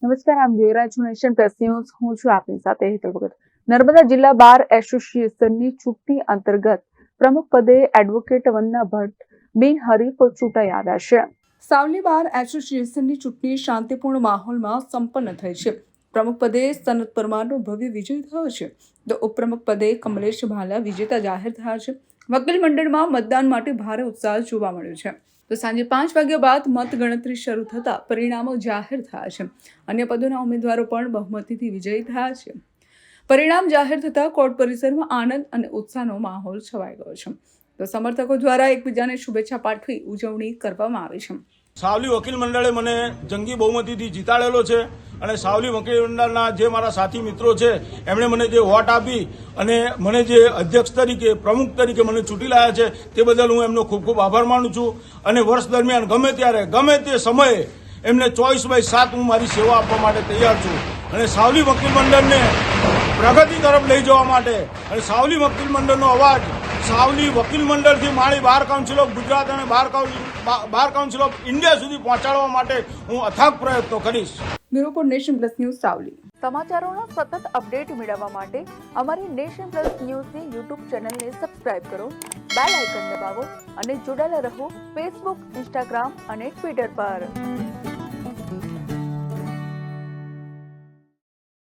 નમસ્કાર, આપ જોઈ રહ્યા છો નેશન પ્લસ ન્યૂઝ. હું છું આપની સાથે હેતલ ભગત. નર્મદા જિલ્લા બાર એસોસિએશનની ચૂંટણી અંતર્ગત પ્રમુખ પદે એડવોકેટ વંદના ભટ્ટ બિનહરીફ ચૂંટાઈ આવ્યા છે. સાવલી બાર એસોસિએશનની ચૂંટણી શાંતિપૂર્ણ માહોલમાં સંપન્ન થઈ છે. પ્રમુખ પદે સનત પરમારનો ભવ્ય વિજય થયો છે, તો ઉપપ્રમુખ પદે કમલેશ ભાલા વિજેતા જાહેર થયા છે. વકીલ મંડળમાં મતદાન માટે ભારે ઉત્સાહ જોવા મળ્યો છે. તો સાંજે 5 વાગ્યા બાદ મતગણતરી શરૂ થતા પરિણામો જાહેર થયા છે. અન્ય પદોના ઉમેદવારો પણ બહુમતીથી વિજયી થયા છે. પરિણામ જાહેર થતા કોર્ટ પરિસરમાં આનંદ અને ઉત્સાહનો માહોલ છવાઈ ગયો છે. તો સમર્થકો દ્વારા એકબીજાને શુભેચ્છા પાઠવી ઉજવણી કરવામાં આવી છે. સાવલી વકીલ મંડળે મને જંગી બહુમતીથી જીતાડેલો છે અને સાવલી વકીલ મંડળના જે મારા સાથી મિત્રો છે એમણે મને જે વોટ આપી અને મને જે અધ્યક્ષ તરીકે પ્રમુખ તરીકે મને ચૂંટી લાયા છે તે બદલ હું એમનો ખૂબ ખૂબ આભાર માનું છું. અને વર્ષ દરમિયાન ગમે ત્યારે ગમે તે સમયે એમને 24/7 હું મારી સેવા આપવા માટે તૈયાર છું. અને સાવલી વકીલ મંડળને પ્રગતિ તરફ લઈ જવા માટે અને સાવલી વકીલ મંડળનો અવાજ સાવલી વકીલ મંડળથી માંડી બાર કાઉન્સિલ ઓફ ગુજરાત અને બાર કાઉન્સિલ ઓફ ઇન્ડિયા સુધી પહોંચાડવા માટે હું અથાગ પ્રયત્નો કરીશ. Bureau for Nation Plus News Savli. સમાચારોના સતત અપડેટ મેળવવા માટે અમારી નેશન પ્લસ ન્યૂઝની યુટ્યુબ ચેનલને સબસ્ક્રાઇબ કરો, બેલ આઇકન દબાવો અને જોડાયેલા રહો ફેસબુક, ઇન્સ્ટાગ્રામ અને ટ્વિટર પર.